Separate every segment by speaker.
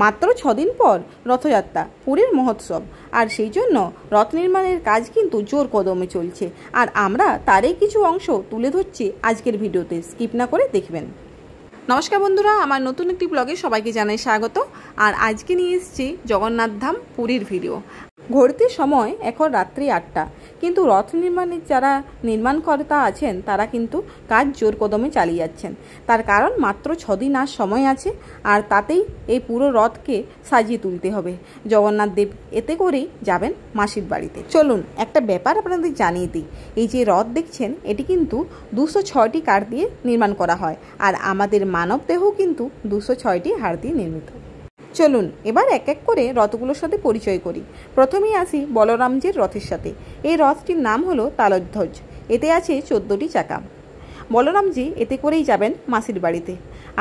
Speaker 1: মাত্র 6 দিন পর রথযাত্রা, পুরীর মহোৎসব, আর সেই জন্য রথ নির্মাণের কাজ কিন্তু জোর কদমে চলছে। আর আমরা তারই কিছু অংশ তুলে ধরছি আজকের ভিডিওতে, স্কিপ না করে দেখবেন। নমস্কার বন্ধুরা, আমার নতুন একটি ব্লগে সবাইকে জানাই স্বাগত। আর আজকে নিয়ে এসেছি জগন্নাথ ধাম পুরীর ভিডিও। ঘড়িতে সময় এখন রাত্রি 8টা, কিন্তু রথ নির্মাণের যারা নির্মাণকর্তা আছেন তারা কিন্তু কাজ জোর কদমে চালিয়ে যাচ্ছেন। তার কারণ মাত্র 6 দিন আর সময় আছে, আর তাতেই এই পুরো রথকে সাজিয়ে তুলতে হবে। জগন্নাথ দেব এতে করেই যাবেন মাসির বাড়িতে। চলুন একটা ব্যাপার আপনাদের জানিয়ে দিই। এই যে রথ দেখছেন, এটি কিন্তু 206টি কাঠ দিয়ে নির্মাণ করা হয়, আর আমাদের মানব দেহ কিন্তু 206টি হাড় দিয়ে নির্মিত। চলুন এবার এক এক করে রথগুলোর সাথে পরিচয় করি। প্রথমেই আসি বলরামজির রথের সাথে। এই রথটির নাম হলো তালধ্বজ। এতে আছে 14টি চাকা। বলরামজি এতে করেই যাবেন মাসির বাড়িতে।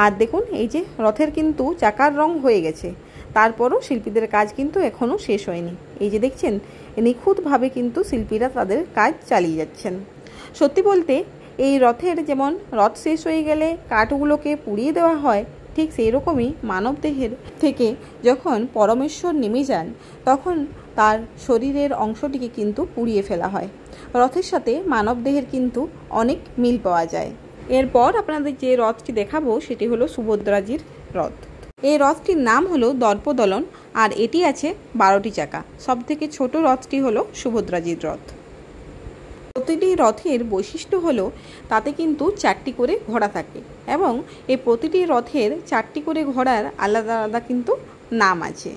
Speaker 1: আর দেখুন, এই যে রথের কিন্তু চাকার রং হয়ে গেছে, তারপরও শিল্পীদের কাজ কিন্তু এখনও শেষ হয়নি। এই যে দেখছেন, নিখুঁতভাবে কিন্তু শিল্পীরা তাদের কাজ চালিয়ে যাচ্ছেন। সত্যি বলতে এই রথের যেমন রথ শেষ হয়ে গেলে কাঠগুলোকে পুড়িয়ে দেওয়া হয়, ঠিক সেই রকমই মানবদেহের থেকে যখন পরমেশ্বর নেমে যান, তখন তার শরীরের অংশটিকে কিন্তু পুড়িয়ে ফেলা হয়। রথের সাথে মানবদেহের কিন্তু অনেক মিল পাওয়া যায়। এরপর আপনাদের যে রথটি দেখাবো সেটি হলো সুভদ্রাজির রথ। এই রথটির নাম হলো দর্পদলন, আর এটি আছে 12টি চাকা। সবথেকে ছোট রথটি হলো সুভদ্রাজির রথ। প্রতিটি রথের বৈশিষ্ট্য হলো তাতে কিন্তু 4টি করে ঘোড়া থাকে, এবং এই প্রতিটি রথের 4টি করে ঘোড়ার আলাদা আলাদা কিন্তু নাম আছে।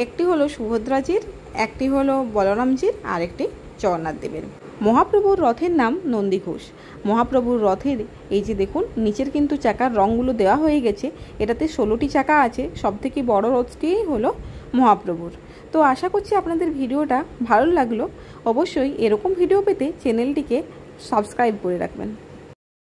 Speaker 1: একটি হলো সুভদ্রাজির, একটি হলো বলরামজির, আর একটি জগন্নাথ দেবের। মহাপ্রভুর রথের নাম নন্দীঘোষ। মহাপ্রভুর রথের এই যে দেখুন, নিচের কিন্তু চাকার রঙগুলো দেওয়া হয়ে গেছে। এটাতে 16টি চাকা আছে। সবথেকে বড় রথটি হলো মহাপ্রভুর। তো আশা করছি আপনাদের ভিডিওটা ভালো লাগলো। অবশ্যই এরকম ভিডিও পেতে চ্যানেলটিকে সাবস্ক্রাইব করে রাখবেন।